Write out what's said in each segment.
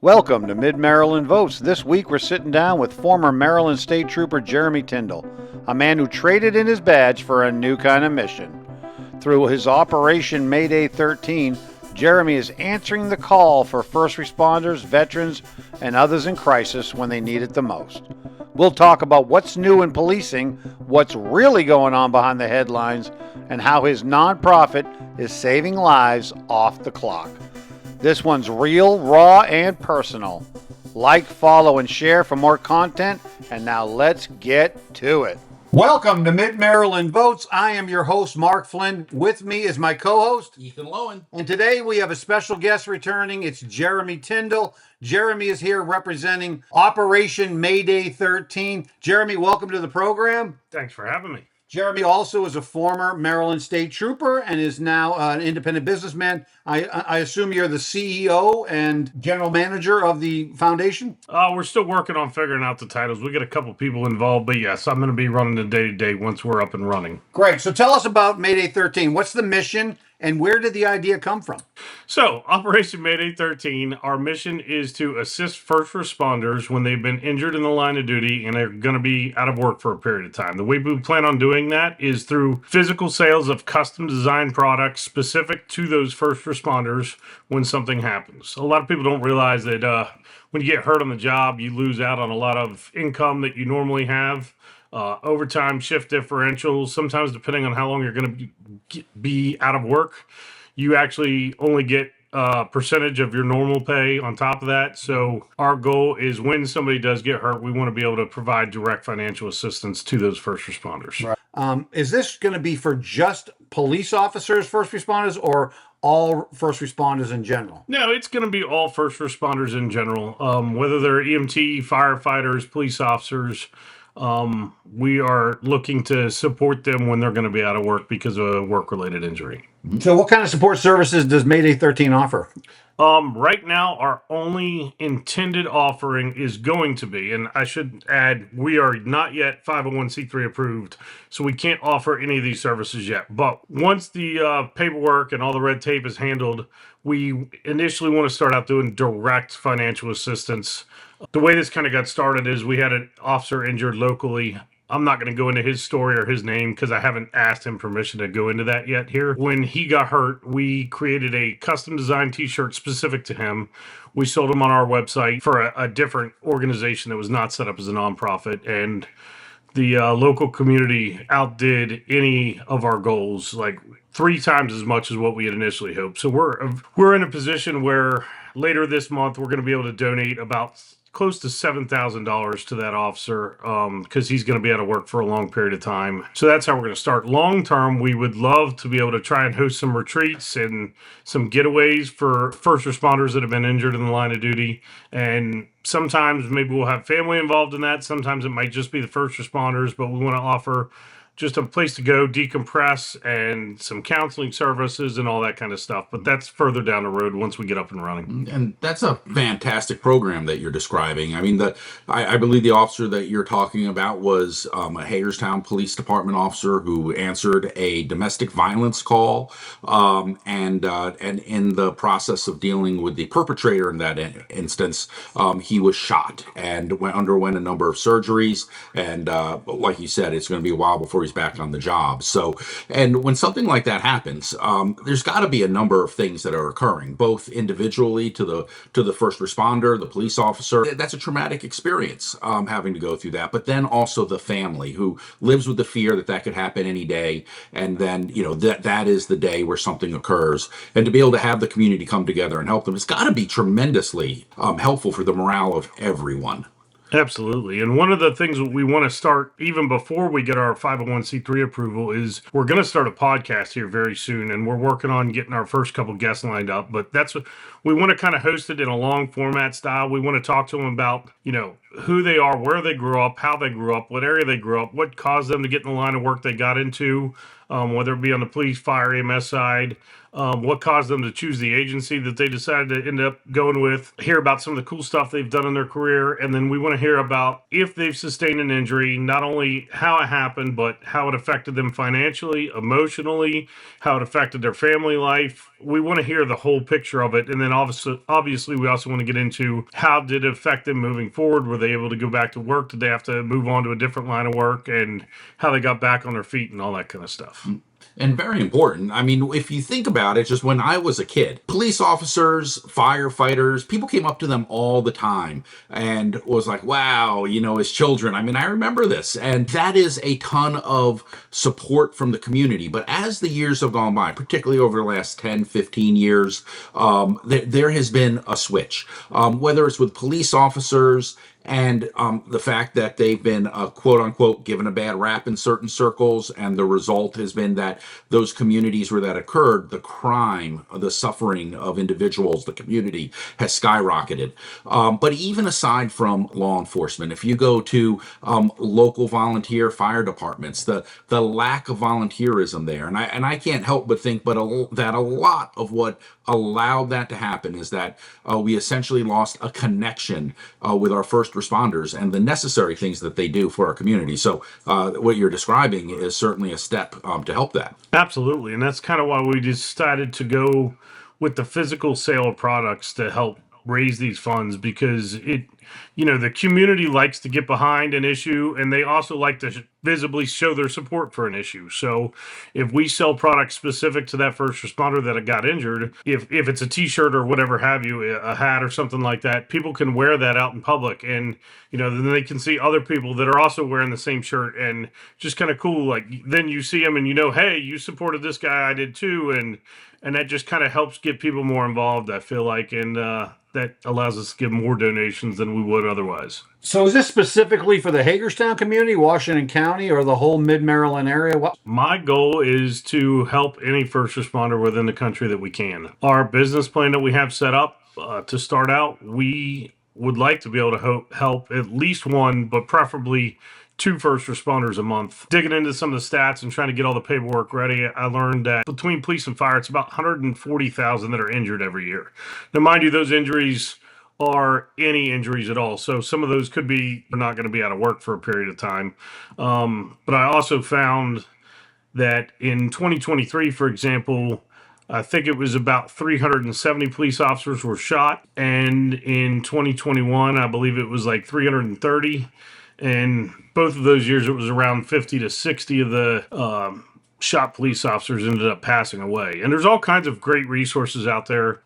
Welcome to Mid-Maryland Votes. This week we're sitting down with former Maryland State Trooper Jeremy Tyndall, a man who traded in his badge for a new kind of mission. Through his Operation Mayday 13, Jeremy is answering the call for first responders, veterans, and others in crisis when they need it the most. We'll talk about what's new in policing, what's really going on behind the headlines, and how his nonprofit is saving lives off the clock. This one's real, raw, and personal. Like, follow, and share for more content. And now let's get to it. Welcome to Mid-Maryland Votes. I am your host, Mark Flynn. With me is my co-host, Ethan Lowen. And today we have a special guest returning. It's Jeremy Tyndall. Jeremy is here representing Operation Mayday 13. Jeremy, welcome to the program. Thanks for having me. Jeremy also is a former Maryland State Trooper and is now an independent businessman. I assume you're the CEO and general manager of the foundation? We're still working on figuring out the titles. We get a couple people involved, but yes, I'm going to be running the day-to-day once we're up and running. Great. So tell us about Mayday 13. What's the mission and where did the idea come from? So, Operation Mayday 13, our mission is to assist first responders when they've been injured in the line of duty and are going to be out of work for a period of time. The way we plan on doing that is through physical sales of custom designed products specific to those first responders when something happens. A lot of people don't realize that when you get hurt on the job, you lose out on a lot of income that you normally have. Overtime, shift differentials, sometimes depending on how long you're going to be out of work, you actually only get a percentage of your normal pay on top of that. So our goal is when somebody does get hurt, we want to be able to provide direct financial assistance to those first responders. Right. Is this going to be for just police officers, first responders, or all first responders in general? No, it's going to be all first responders in general, whether they're EMT, firefighters, police officers. We are looking to support them when they're going to be out of work because of a work-related injury. So what kind of support services does Mayday 13 offer? Right now, our only intended offering is going to be, and I should add, we are not yet 501c3 approved, so we can't offer any of these services yet. But once the paperwork and all the red tape is handled, we initially want to start out doing direct financial assistance. The way this kind of got started is we had an officer injured locally. I'm not going to go into his story or his name because I haven't asked him permission to go into that yet here. When he got hurt, we created a custom designed t-shirt specific to him. We sold them on our website for a different organization that was not set up as a nonprofit. And the local community outdid any of our goals, like 3 times as much as what we had initially hoped. So we're in a position where later this month, we're going to be able to donate about close to $7,000 to that officer because he's going to be out of work for a long period of time. So that's how we're going to start. Long term, we would love to be able to try and host some retreats and some getaways for first responders that have been injured in the line of duty. And sometimes maybe we'll have family involved in that. Sometimes it might just be the first responders, but we want to offer just a place to go decompress and some counseling services and all that kind of stuff. But that's further down the road once we get up and running. And that's a fantastic program that you're describing. I mean, I believe the officer that you're talking about was a Hagerstown Police Department officer who answered a domestic violence call, and in the process of dealing with the perpetrator in that instance, he was shot and underwent a number of surgeries. And like you said, it's going to be a while before he's back on the job. So, and when something like that happens, there's got to be a number of things that are occurring, both individually to the first responder, the police officer. That's a traumatic experience, having to go through that. But then also the family who lives with the fear that could happen any day, and then that is the day where something occurs. And to be able to have the community come together and help them, it's got to be tremendously helpful for the morale of everyone. Absolutely. And one of the things that we want to start even before we get our 501c3 approval is we're going to start a podcast here very soon. And we're working on getting our first couple guests lined up. But that's what we want to kind of host it in a long format style. We want to talk to them about, who they are, where they grew up, how they grew up, what area they grew up, what caused them to get in the line of work they got into, whether it be on the police, fire, EMS side, what caused them to choose the agency that they decided to end up going with, hear about some of the cool stuff they've done in their career, and then we want to hear about if they've sustained an injury, not only how it happened, but how it affected them financially, emotionally, how it affected their family life. We want to hear the whole picture of it, and then obviously we also want to get into how did it affect them moving forward. Were they able to go back to work? Did they have to move on to a different line of work, and how they got back on their feet and all that kind of stuff. And very important. I mean, if you think about it, just when I was a kid, police officers, firefighters, people came up to them all the time and was like, wow, as children. I mean, I remember this. And that is a ton of support from the community. But as the years have gone by, particularly over the last 10, 15 years, there has been a switch. Whether it's with police officers, and the fact that they've been, quote unquote, given a bad rap in certain circles, and the result has been that those communities where that occurred, the crime, the suffering of individuals, the community has skyrocketed. But even aside from law enforcement, if you go to local volunteer fire departments, the lack of volunteerism there, and I can't help but think, that a lot of what allowed that to happen is that we essentially lost a connection with our first responders and the necessary things that they do for our community. So what you're describing is certainly a step to help that. Absolutely. And that's kind of why we decided to go with the physical sale of products to help raise these funds, because the community likes to get behind an issue, and they also like to visibly show their support for an issue. So if we sell products specific to that first responder that got injured, if it's a t-shirt or whatever have you, a hat or something like that, people can wear that out in public, and then they can see other people that are also wearing the same shirt, and just kind of cool. Like, then you see them and hey, you supported this guy, I did too, and that just kind of helps get people more involved, I feel like, and that allows us to give more donations than we would otherwise. So is this specifically for the Hagerstown community, Washington County, or the whole mid-Maryland area? My goal is to help any first responder within the country that we can. Our business plan that we have set up to start out, we would like to be able to help at least one, but preferably 2 first responders a month. Digging into some of the stats and trying to get all the paperwork ready, I learned that between police and fire, it's about 140,000 that are injured every year. Now, mind you, those injuries are any injuries at all. So some of those could be, they're not going to be out of work for a period of time. But I also found that in 2023, for example, I think it was about 370 police officers were shot. And in 2021, I believe it was like 330. And both of those years, it was around 50 to 60 of the shot police officers ended up passing away. And there's all kinds of great resources out there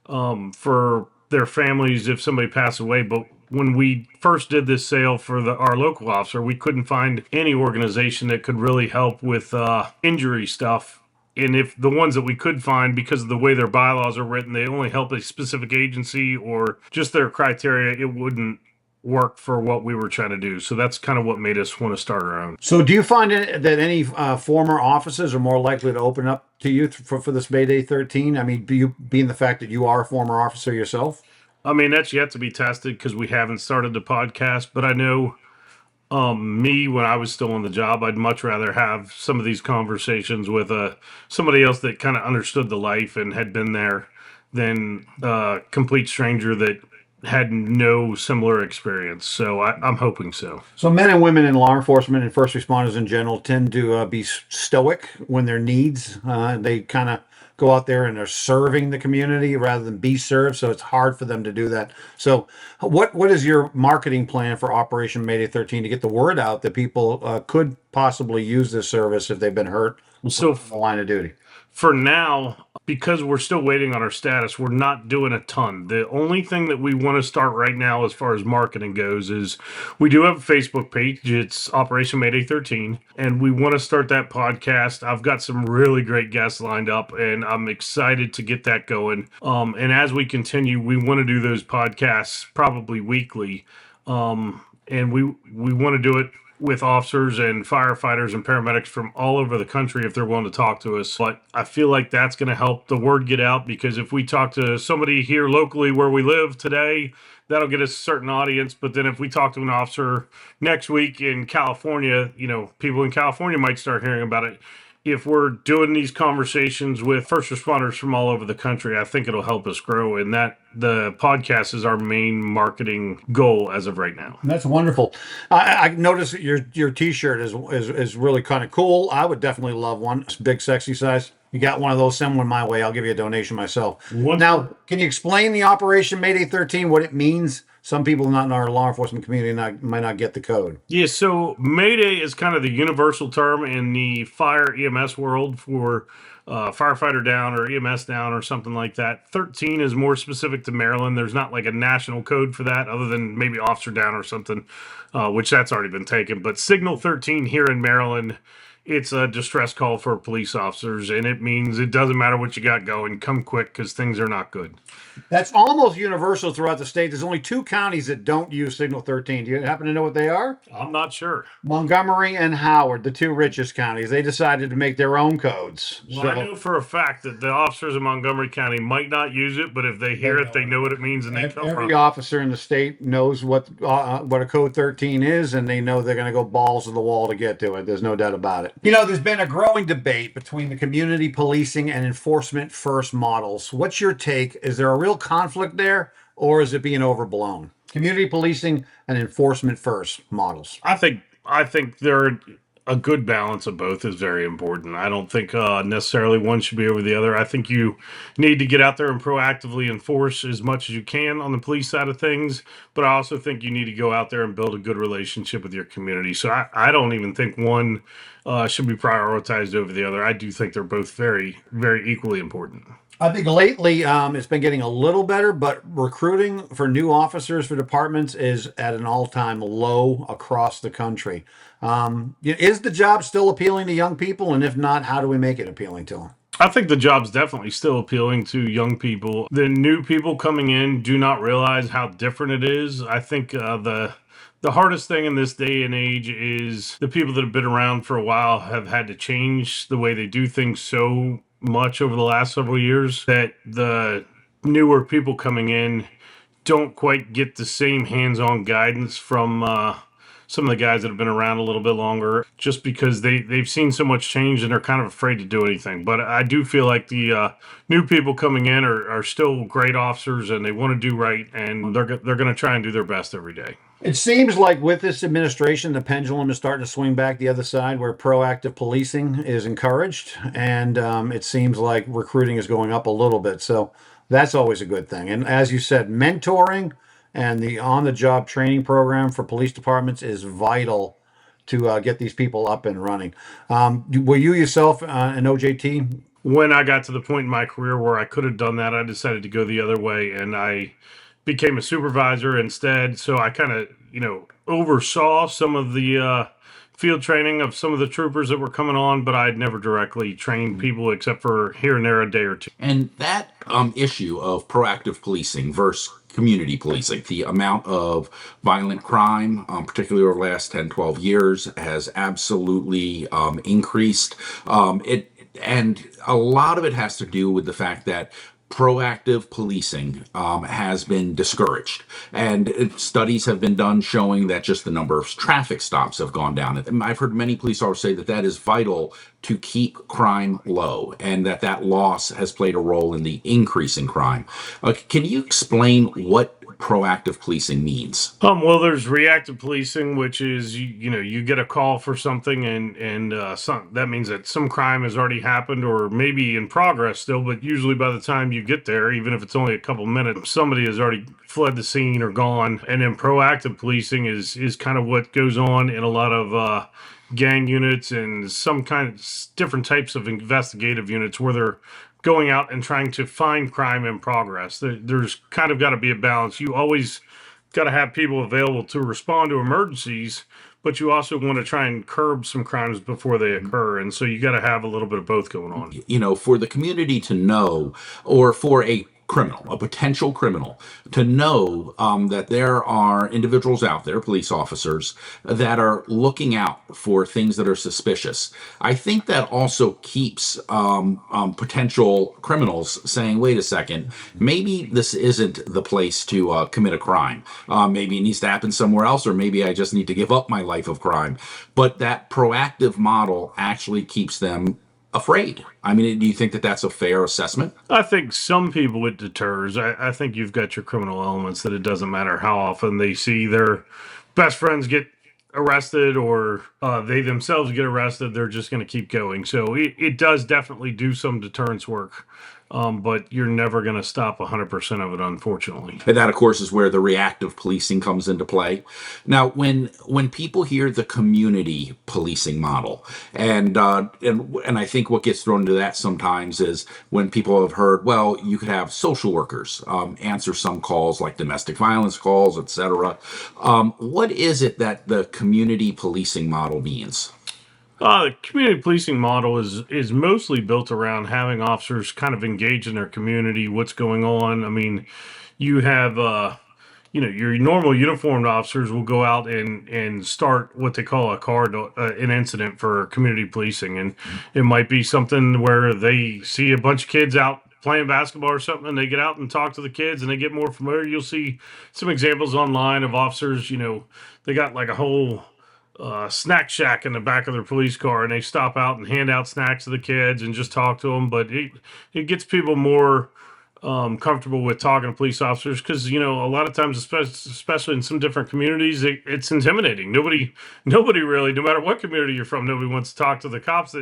for their families if somebody passed away. But when we first did this sale for our local officer, we couldn't find any organization that could really help with injury stuff. And if the ones that we could find, because of the way their bylaws are written, they only help a specific agency or just their criteria, it wouldn't work for what we were trying to do. So that's kind of what made us want to start our own. So do you find that any former officers are more likely to open up to you for this Mayday 13? I mean, being the fact that you are a former officer yourself? I mean, that's yet to be tested because we haven't started the podcast, but I know me, when I was still on the job, I'd much rather have some of these conversations with somebody else that kind of understood the life and had been there than a complete stranger that had no similar experience. So I'm hoping so. So men and women in law enforcement and first responders in general tend to be stoic when their needs. They kind of go out there and they're serving the community rather than be served. So it's hard for them to do that. So what is your marketing plan for Operation Mayday 13 to get the word out that people could possibly use this service if they've been hurt So in the line of duty? For now, because we're still waiting on our status, we're not doing a ton. The only thing that we want to start right now as far as marketing goes is we do have a Facebook page. It's Operation Mayday 13, and we want to start that podcast. I've got some really great guests lined up, and I'm excited to get that going. And as we continue, we want to do those podcasts probably weekly, and we want to do it with officers and firefighters and paramedics from all over the country if they're willing to talk to us. But I feel like that's going to help the word get out, because if we talk to somebody here locally where we live today, that'll get us a certain audience. But then if we talk to an officer next week in California, people in California might start hearing about it. If we're doing these conversations with first responders from all over the country, I think it'll help us grow. And that the podcast is our main marketing goal as of right now. That's wonderful. I noticed that your T-shirt is really kind of cool. I would definitely love one. It's big, sexy size. You got one of those, send one my way. I'll give you a donation myself. Now, can you explain the Operation Mayday 13, what it means? Some people not in our law enforcement community might not get the code. Yeah, so Mayday is kind of the universal term in the fire EMS world for firefighter down or EMS down or something like that. 13 is more specific to Maryland. There's not like a national code for that other than maybe officer down or something, which that's already been taken. But Signal 13 here in Maryland, it's a distress call for police officers, and it means it doesn't matter what you got going, come quick because things are not good. That's almost universal throughout the state. There's only 2 counties that don't use Signal 13. Do you happen to know what they are? I'm not sure. Montgomery and Howard, the 2 richest counties. They decided to make their own codes. Well, I know for a fact that the officers in Montgomery County might not use it, but if they hear it, they know what it means, and they come from every it. officer in the state knows what a code 13 is, and they know they're going to go balls to the wall to get to it. There's no doubt about it. There's been a growing debate between the community policing and enforcement first models. What's your take? Is there a real conflict there, or is it being overblown? Community policing and enforcement first models. I think they're a good balance of both is very important. I don't think necessarily one should be over the other. I think you need to get out there and proactively enforce as much as you can on the police side of things, but I also think you need to go out there and build a good relationship with your community. So I don't even think one should be prioritized over the other. I do think they're both very, very equally important. I think lately it's been getting a little better, but recruiting for new officers for departments is at an all-time low across the country. Is the job still appealing to young people? And if not, how do we make it appealing to them? I think the job's definitely still appealing to young people. The new people coming in do not realize how different it is. I think the hardest thing in this day and age is the people that have been around for a while have had to change the way they do things so much over the last several years that the newer people coming in don't quite get the same hands-on guidance from some of the guys that have been around a little bit longer, just because they've seen so much change and they're kind of afraid to do anything. But I do feel like the new people coming in are still great officers, and they want to do right, and they're going to try and do their best every day. It seems like with this administration, the pendulum is starting to swing back the other side, where proactive policing is encouraged, and it seems like recruiting is going up a little bit. So that's always a good thing. And as you said, mentoring and the on-the-job training program for police departments is vital to get these people up and running. Were you yourself an OJT? When I got to the point in my career where I could have done that, I decided to go the other way, and I became a supervisor instead. So I kind of, oversaw some of the field training of some of the troopers that were coming on, but I'd never directly trained people except for here and there a day or two. And that issue of proactive policing versus community policing, the amount of violent crime, particularly over the last 10, 12 years, has absolutely increased. And a lot of it has to do with the fact that proactive policing has been discouraged, and studies have been done showing that just the number of traffic stops have gone down. And I've heard many police officers say that is vital to keep crime low, and that loss has played a role in the increase in crime. Can you explain what proactive policing means? Well, there's reactive policing, which is you get a call for something, and that means that some crime has already happened or maybe in progress still, but usually by the time you get there, even if it's only a couple minutes, somebody has already fled the scene or gone. And then proactive policing is kind of what goes on in a lot of gang units and some kind of different types of investigative units where they're going out and trying to find crime in progress. There's kind of got to be a balance. You always got to have people available to respond to emergencies, but you also want to try and curb some crimes before they occur. And so you got to have a little bit of both going on. For the community to know, or for a criminal, a potential criminal, to know that there are individuals out there, police officers, that are looking out for things that are suspicious. I think that also keeps potential criminals saying, wait a second, maybe this isn't the place to commit a crime. Maybe it needs to happen somewhere else, or maybe I just need to give up my life of crime. But that proactive model actually keeps them afraid. I mean, do you think that that's a fair assessment? I think some people it deters. I think you've got your criminal elements that it doesn't matter how often they see their best friends get arrested or they themselves get arrested, they're just going to keep going. So it does definitely do some deterrence work. But you're never going to stop 100% of it, unfortunately. And that, of course, is where the reactive policing comes into play. Now, when people hear the community policing model, and I think what gets thrown into that sometimes is when people have heard, well, you could have social workers answer some calls like domestic violence calls, etc. What is it that the community policing model means? The community policing model is mostly built around having officers kind of engage in their community, what's going on. I mean, you have your normal uniformed officers will go out and start what they call an incident for community policing, and it might be something where they see a bunch of kids out playing basketball or something, and they get out and talk to the kids and they get more familiar. You'll see some examples online of officers, they got like a whole snack shack in the back of their police car, and they stop out and hand out snacks to the kids and just talk to them. But it gets people more comfortable with talking to police officers because a lot of times, especially in some different communities, it's intimidating. Nobody really, no matter what community you're from, nobody wants to talk to the cops.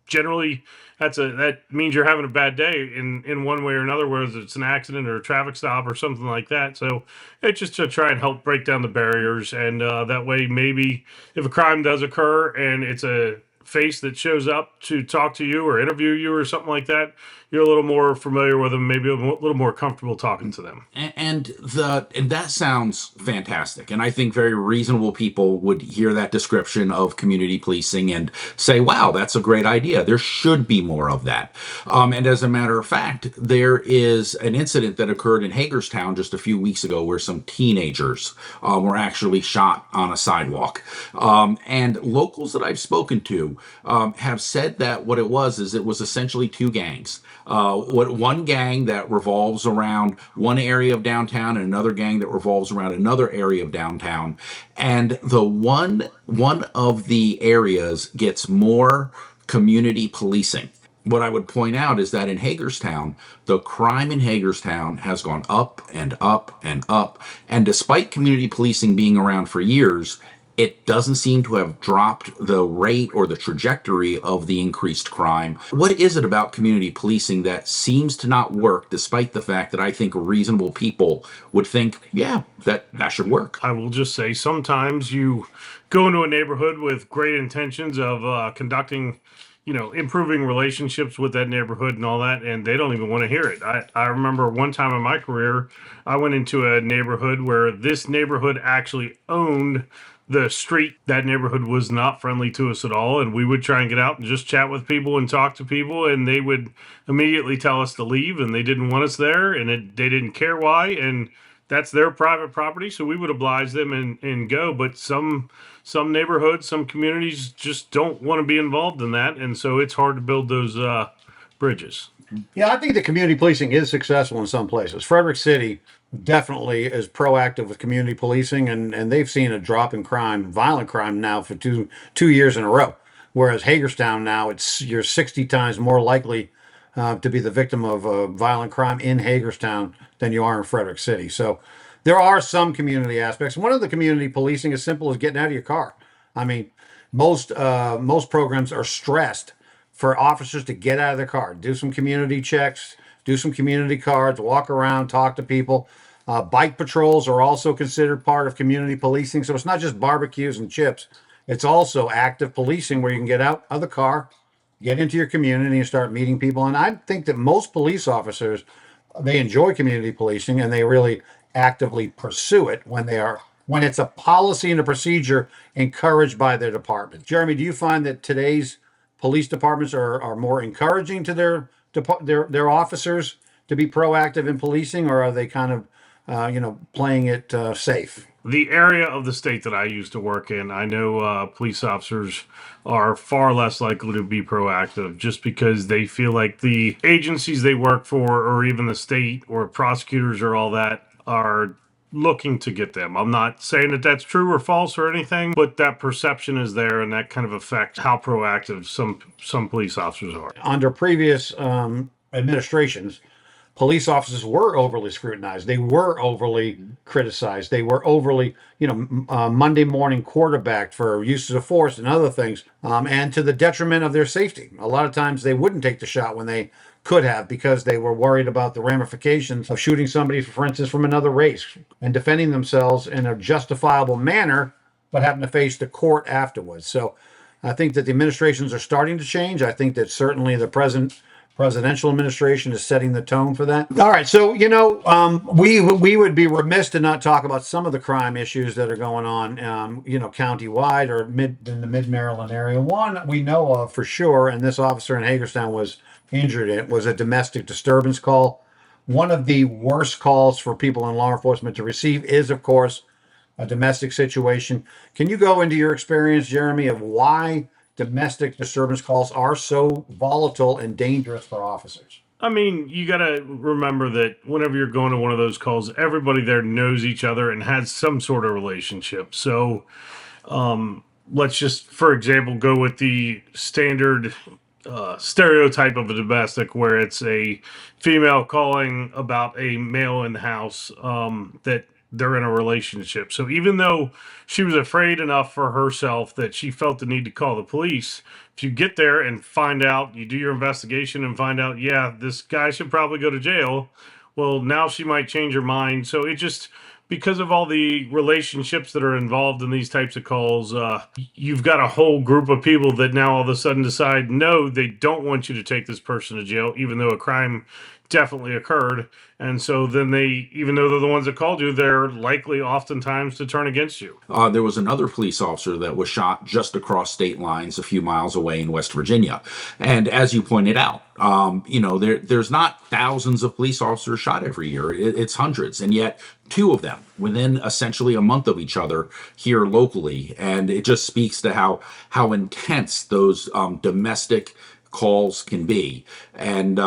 Generally, that means you're having a bad day in one way or another, whether it's an accident or a traffic stop or something like that. So it's just to try and help break down the barriers, and that way, maybe if a crime does occur and it's a face that shows up to talk to you or interview you or something like that, you're a little more familiar with them, maybe a little more comfortable talking to them. And that sounds fantastic. And I think very reasonable people would hear that description of community policing and say, wow, that's a great idea. There should be more of that. And as a matter of fact, there is an incident that occurred in Hagerstown just a few weeks ago where some teenagers were actually shot on a sidewalk. And locals that I've spoken to have said that what it was essentially two gangs. One gang that revolves around one area of downtown and another gang that revolves around another area of downtown. And the one of the areas gets more community policing. What I would point out is that in Hagerstown, the crime in Hagerstown has gone up and up and up. And despite community policing being around for years, it doesn't seem to have dropped the rate or the trajectory of the increased crime. What is it about community policing that seems to not work, despite the fact that I think reasonable people would think, yeah, that should work? I will just say sometimes you go into a neighborhood with great intentions of conducting, improving relationships with that neighborhood and all that, and they don't even want to hear it. I remember one time in my career, I went into a neighborhood where this neighborhood actually owned the street. That neighborhood was not friendly to us at all, and we would try and get out and just chat with people and talk to people, and they would immediately tell us to leave, and they didn't want us there, and they didn't care why, and that's their private property, so we would oblige them and go. But some neighborhoods, some communities just don't want to be involved in that, and so it's hard to build those bridges. Yeah, I think the community policing is successful in some places. Frederick City definitely is proactive with community policing, and they've seen a drop in crime, violent crime now for two years in a row. Whereas Hagerstown now, you're 60 times more likely to be the victim of a violent crime in Hagerstown than you are in Frederick City. So there are some community aspects. One of the community policing is simple as getting out of your car. I mean, most programs are stressed for officers to get out of their car, do some community checks, do some community cards, walk around, talk to people. Bike patrols are also considered part of community policing. So it's not just barbecues and chips. It's also active policing where you can get out of the car, get into your community and start meeting people. And I think that most police officers, they enjoy community policing and they really actively pursue it when it's a policy and a procedure encouraged by their department. Jeremy, do you find that today's police departments are more encouraging to their officers to be proactive in policing, or are they kind of, playing it safe? The area of the state that I used to work in, I know police officers are far less likely to be proactive just because they feel like the agencies they work for, or even the state or prosecutors or all that, are looking to get them. I'm not saying that that's true or false or anything, but that perception is there, and that kind of affects how proactive some police officers are. Under previous administrations, police officers were overly scrutinized. They were overly criticized. They were overly, Monday morning quarterbacked for uses of force and other things, and to the detriment of their safety. A lot of times they wouldn't take the shot when they could have because they were worried about the ramifications of shooting somebody, for instance, from another race and defending themselves in a justifiable manner, but having to face the court afterwards. So I think that the administrations are starting to change. I think that certainly the presidential administration is setting the tone for that. All right, so we would be remiss to not talk about some of the crime issues that are going on, countywide or in the Mid Maryland area. One we know of for sure, and this officer in Hagerstown was injured. It was a domestic disturbance call. One of the worst calls for people in law enforcement to receive is, of course, a domestic situation. Can you go into your experience, Jeremy, of why domestic disturbance calls are so volatile and dangerous for officers? I mean, you got to remember that whenever you're going to one of those calls, everybody there knows each other and has some sort of relationship. So let's just, for example, go with the standard stereotype of a domestic where it's a female calling about a male in the house that they're in a relationship. So even though she was afraid enough for herself that she felt the need to call the police, if you get there and find out, you do your investigation and find out, yeah, this guy should probably go to jail, well, now she might change her mind. So it just, because of all the relationships that are involved in these types of calls, you've got a whole group of people that now all of a sudden decide, no, they don't want you to take this person to jail, even though a crime definitely occurred. And so then they, even though they're the ones that called you, they're likely oftentimes to turn against you. There was another police officer that was shot just across state lines a few miles away in West Virginia. And as you pointed out, there's not thousands of police officers shot every year. It's hundreds. And yet two of them within essentially a month of each other here locally. And it just speaks to how intense those domestic calls can be, and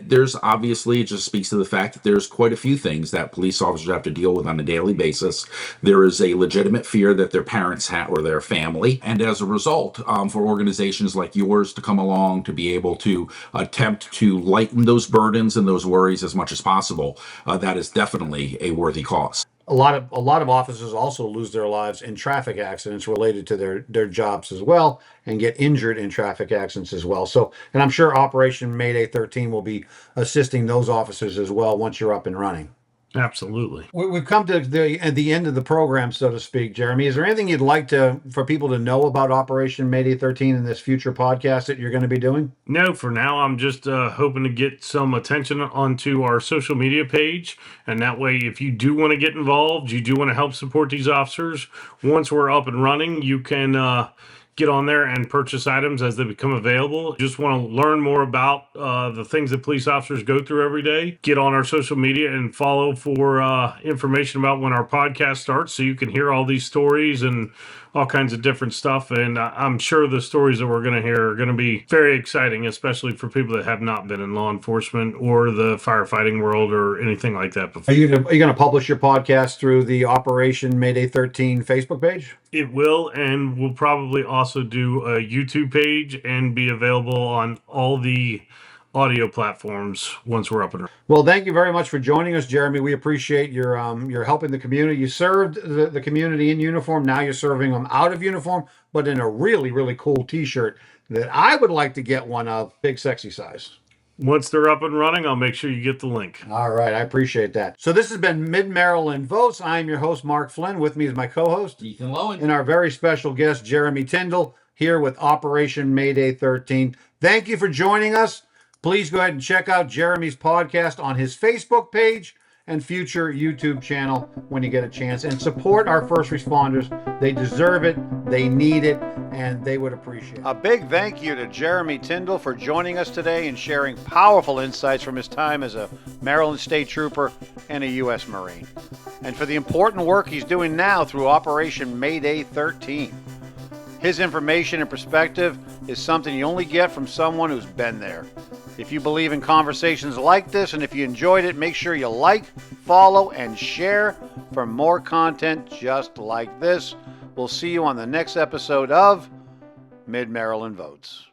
there's obviously, it just speaks to the fact that there's quite a few things that police officers have to deal with on a daily basis. There is a legitimate fear that their parents have or their family, and as a result, for organizations like yours to come along to be able to attempt to lighten those burdens and those worries as much as possible, that is definitely a worthy cause. A lot of officers also lose their lives in traffic accidents related to their jobs as well, and get injured in traffic accidents as well. So, and I'm sure Operation Mayday 13 will be assisting those officers as well once you're up and running. Absolutely. We've come to the end of the program, so to speak. Jeremy, is there anything you'd like for people to know about Operation Mayday 13 in this future podcast that you're going to be doing? No, for now, I'm just hoping to get some attention onto our social media page. And that way, if you do want to get involved, you do want to help support these officers, once we're up and running, you can get on there and purchase items as they become available. Just want to learn more about the things that police officers go through every day. Get on our social media and follow for information about when our podcast starts, so you can hear all these stories and all kinds of different stuff. And I'm sure the stories that we're going to hear are going to be very exciting, especially for people that have not been in law enforcement or the firefighting world or anything like that before. Are you going to publish your podcast through the Operation Mayday 13 Facebook page? It will, and we'll probably also do a YouTube page and be available on all the audio platforms once we're up and running. Well, thank you very much for joining us, Jeremy. We appreciate your helping the community. You served the community in uniform. Now you're serving them out of uniform, but in a really, really cool T-shirt that I would like to get one of, big sexy size. Once they're up and running, I'll make sure you get the link. All right, I appreciate that. So this has been Mid-Maryland Votes. I'm your host, Mark Flynn. With me is my co-host, Ethan Lowen, and our very special guest, Jeremy Tyndall, here with Operation Mayday 13. Thank you for joining us. Please go ahead and check out Jeremy's podcast on his Facebook page, and future YouTube channel when you get a chance. And support our first responders. They deserve it, they need it, and they would appreciate it. A big thank you to Jeremy Tyndall for joining us today and sharing powerful insights from his time as a Maryland State Trooper and a U.S. Marine, and for the important work he's doing now through Operation Mayday 13. His information and perspective is something you only get from someone who's been there. If you believe in conversations like this, and if you enjoyed it, make sure you like, follow, and share for more content just like this. We'll see you on the next episode of Mid-Maryland Votes.